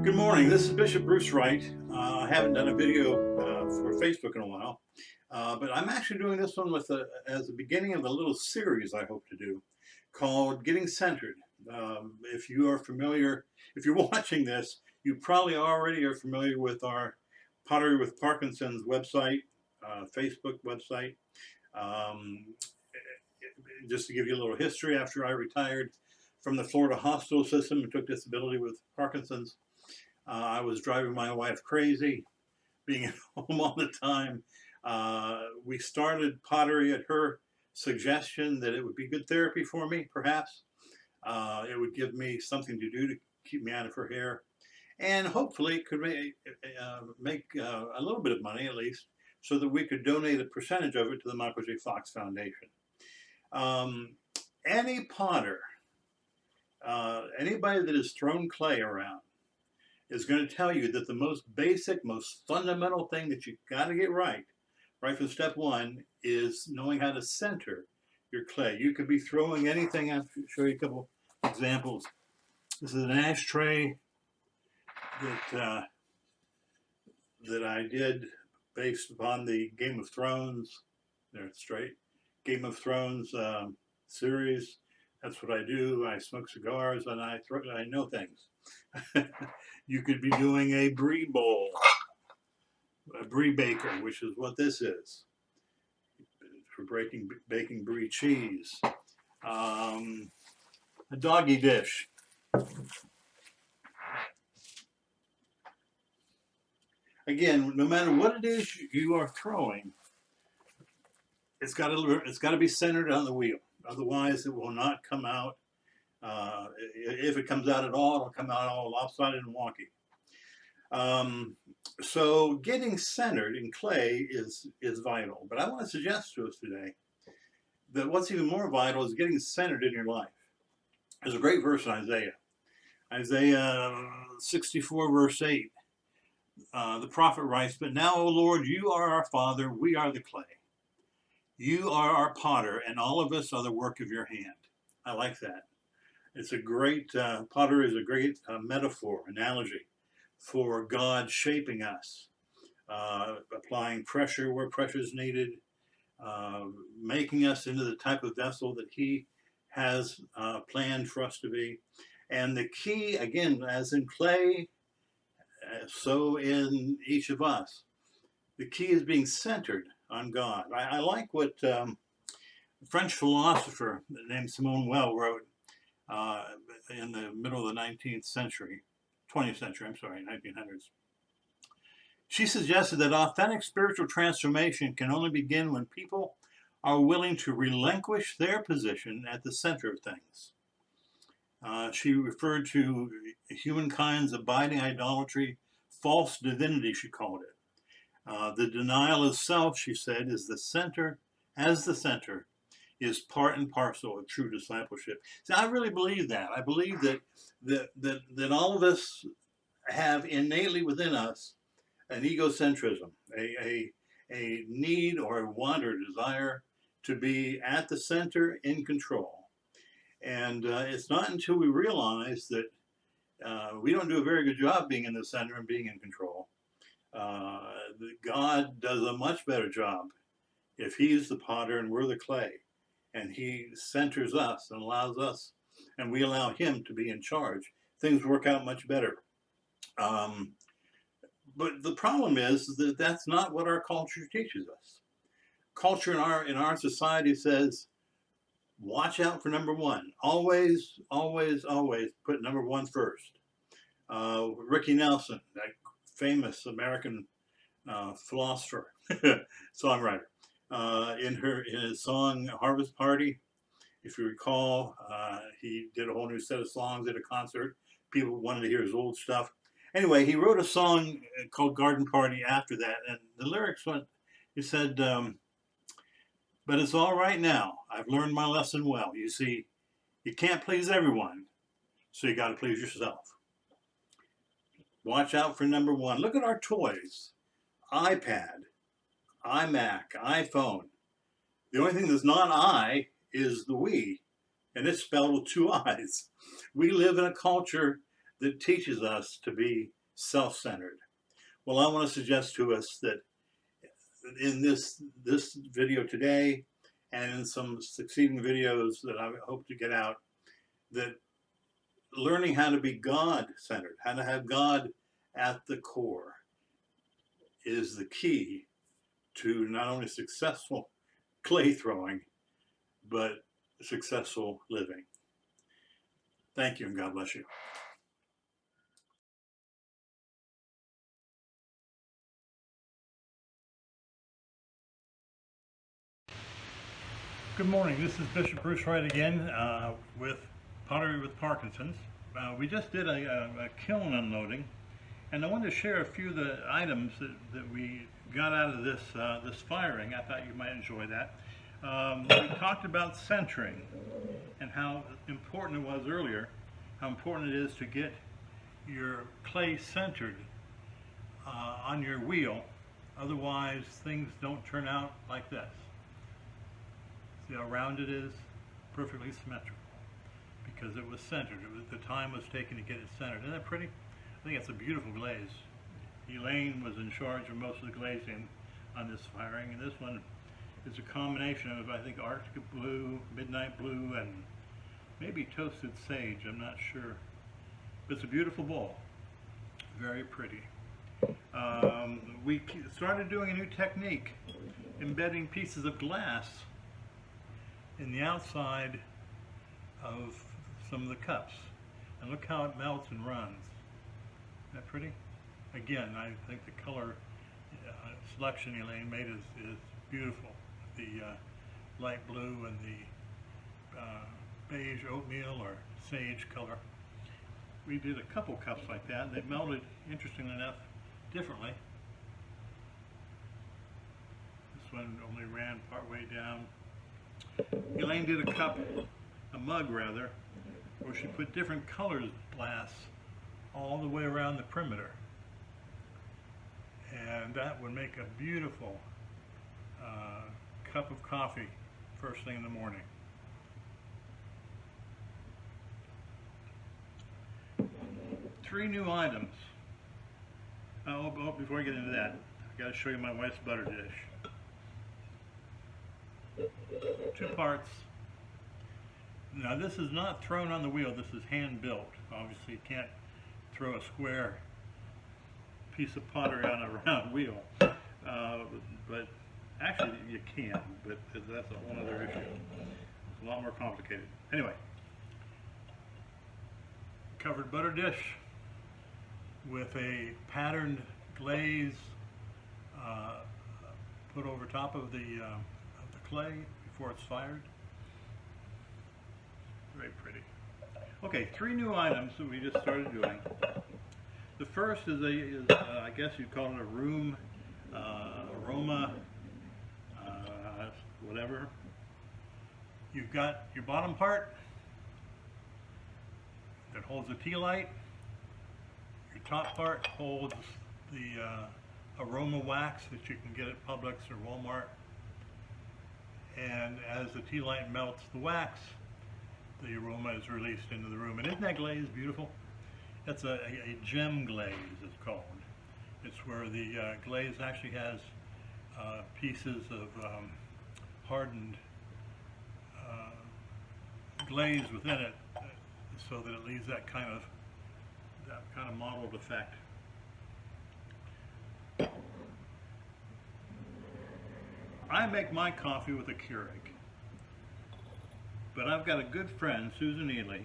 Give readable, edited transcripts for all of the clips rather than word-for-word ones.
Good morning. This is Bishop Bruce Wright. I haven't done a video for Facebook in a while, but I'm actually doing this one as the beginning of a little series I hope to do called Getting Centered. If you are familiar, if you're watching this, you probably already are familiar with our Pottery with Parkinson's website, Facebook website. Um, just to give you a little history, after I retired from the Florida hospital system and took disability with Parkinson's, I was driving my wife crazy, being at home all the time. We started pottery at her suggestion that it would be good therapy for me, perhaps. It would give me something to do to keep me out of her hair. And hopefully it could make a little bit of money at least, so that we could donate a percentage of it to the Michael J. Fox Foundation. Any potter, anybody that has thrown clay around, is going to tell you that the most basic, most fundamental thing that you've got to get right from step one, is knowing how to center your clay. You could be throwing anything. I'll show you a couple examples. This is an ashtray that I did based upon the Game of Thrones. There, straight. Game of Thrones series. That's what I do. I smoke cigars and I know things. You could be doing a brie bowl, a brie baker, which is what this is, for baking brie cheese. A doggy dish. Again, no matter what it is you are throwing, it's got to be centered on the wheel. Otherwise, it will not come out. If it comes out at all, it'll come out all lopsided and wonky. So getting centered in clay is vital. But I want to suggest to us today that what's even more vital is getting centered in your life. There's a great verse in Isaiah. Isaiah 64 verse 8. The prophet writes, "But now, O Lord, you are our Father, we are the clay. You are our potter, and all of us are the work of your hand." I like that. It's a great, pottery is a great metaphor, analogy for God shaping us, applying pressure where pressure is needed, making us into the type of vessel that He has planned for us to be. And the key, again, as in clay, so in each of us, the key is being centered on God. I like what a French philosopher named Simone Weil wrote in the middle of the 19th century, 20th century, I'm sorry, 1900s. She suggested that authentic spiritual transformation can only begin when people are willing to relinquish their position at the center of things. She referred to humankind's abiding idolatry, false divinity, she called it. The denial of self, she said, is the center is part and parcel of true discipleship. So I really believe that. I believe that all of us have innately within us an egocentrism, a need or a want or desire to be at the center, in control. And it's not until we realize that we don't do a very good job being in the center and being in control. God does a much better job if He's the potter and we're the clay, and He centers us and allows us, and we allow Him to be in charge. Things work out much better. But the problem is that that's not what our culture teaches us. Culture in our society says, watch out for number one. Always, always, always put number one first. Ricky Nelson, that famous American philosopher, songwriter, in his song Harvest Party, if you recall, he did a whole new set of songs at a concert. People wanted to hear his old stuff. Anyway, he wrote a song called Garden Party after that, and the lyrics went, he said, "But it's all right now. I've learned my lesson well. You see, you can't please everyone, so you got to please yourself. Watch out for number one." Look at our toys. iPad, iMac, iPhone. The only thing that's not I is the we, and it's spelled with two I's. We live in a culture that teaches us to be self-centered. Well, I want to suggest to us that in this video today and in some succeeding videos that I hope to get out, that learning how to be God-centered, how to have God at the core, is the key to not only successful clay throwing, but successful living. Thank you, and God bless you. Good morning. This is Bishop Bruce Wright again with Pottery with Parkinson's. We just did a kiln unloading, and I wanted to share a few of the items that we got out of this this firing. I thought you might enjoy that. We talked about centering and how important it was earlier, how important it is to get your clay centered on your wheel. Otherwise, things don't turn out like this. See how round it is? Perfectly symmetrical. Because it was centered. The time was taken to get it centered. Isn't that pretty? I think it's a beautiful glaze. Elaine was in charge of most of the glazing on this firing, and this one is a combination of, I think, Arctic blue, midnight blue, and maybe toasted sage. I'm not sure. But it's a beautiful bowl. Very pretty. We started doing a new technique, embedding pieces of glass in the outside of some of the cups. And look how it melts and runs. Isn't that pretty? Again, I think the color selection Elaine made is beautiful. The light blue and the beige oatmeal or sage color. We did a couple cups like that, and they melted, interestingly enough, differently. This one only ran part way down. Elaine did a mug rather, where she put different colors of glass all the way around the perimeter. And that would make a beautiful cup of coffee first thing in the morning. Three new items. Before I get into that, I've got to show you my wife's butter dish. 2 parts. Now this is not thrown on the wheel, this is hand built. Obviously you can't throw a square piece of pottery on a round wheel. But actually you can, but that's a whole other issue. It's a lot more complicated. Anyway, covered butter dish with a patterned glaze put over top of the clay before it's fired. Very pretty. Okay, 3 new items that we just started doing. The first is I guess you'd call it a room aroma, whatever. You've got your bottom part that holds the tea light. Your top part holds the aroma wax that you can get at Publix or Walmart. And as the tea light melts the wax, the aroma is released into the room. And isn't that glaze beautiful? That's a gem glaze, it's called. It's where the glaze actually has pieces of hardened glaze within it, so that it leaves that kind of mottled effect. I make my coffee with a Keurig, but I've got a good friend, Susan Ely,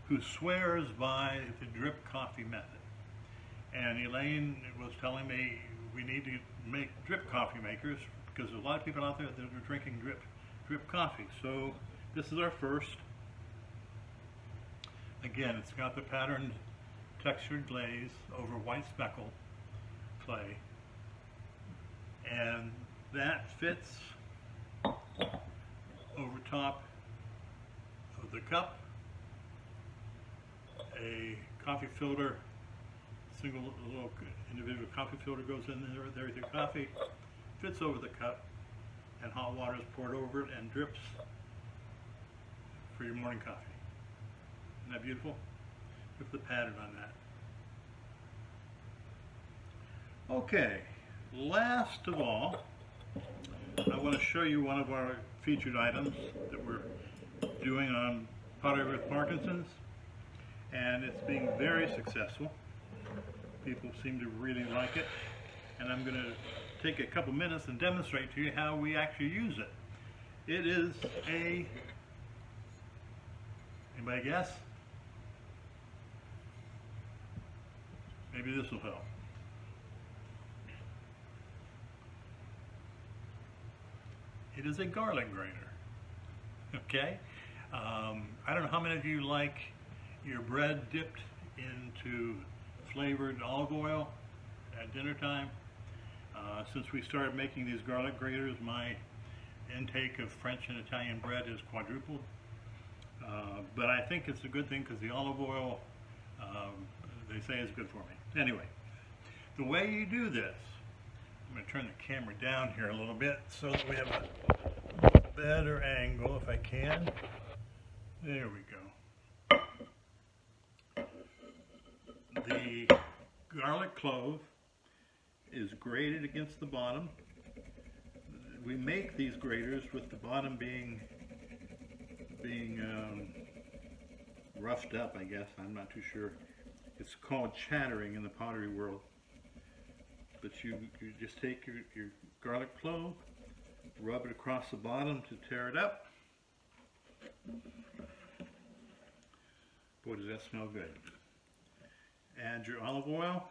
who swears by the drip coffee method. And Elaine was telling me we need to make drip coffee makers because there's a lot of people out there that are drinking drip coffee. So this is our first. Again, it's got the patterned textured glaze over white speckle clay, and that fits over top of the cup. A coffee filter, single little individual coffee filter goes in there with your coffee, fits over the cup, and hot water is poured over it and drips for your morning coffee. Isn't that beautiful? Look at the pattern on that. Okay, last of all, I want to show you one of our featured items that we're doing on pottery with Parkinson's, and it's being very successful. People seem to really like it, and I'm going to take a couple minutes and demonstrate to you how we actually use it. It is a, anybody guess? Maybe this will help. It is a garlic grater, okay? I don't know how many of you like your bread dipped into flavored olive oil at dinner time. Since we started making these garlic graters, my intake of French and Italian bread has quadrupled. But I think it's a good thing because the olive oil, they say, is good for me. Anyway, the way you do this, I'm going to turn the camera down here a little bit so that we have a better angle if I can. There we go. The garlic clove is grated against the bottom. We make these graters with the bottom being roughed up, I guess. I'm not too sure. It's called chattering in the pottery world. But you just take your garlic clove, rub it across the bottom to tear it up. Boy, does that smell good. Add your olive oil.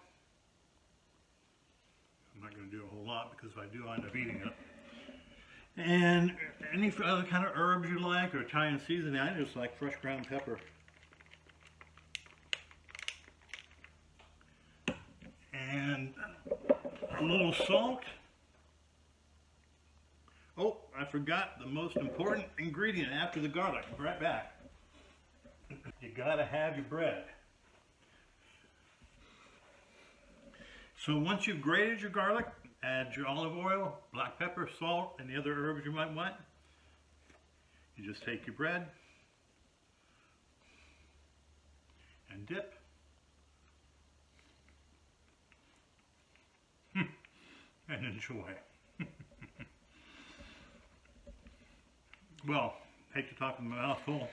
I'm not going to do a whole lot because if I do, I end up eating it. And any other kind of herbs you like or Italian seasoning, I just like fresh ground pepper. And a little salt. Oh, I forgot the most important ingredient after the garlic. I'll be right back. You gotta have your bread. So once you've grated your garlic, add your olive oil, black pepper, salt, and the other herbs you might want. You just take your bread and dip. And enjoy. Well, hate to talk in my mouth full,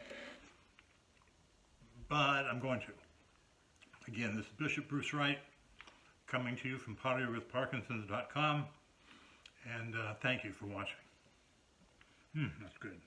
but I'm going to. Again, this is Bishop Bruce Wright coming to you from potterywithparkinsons.com, and thank you for watching. That's good.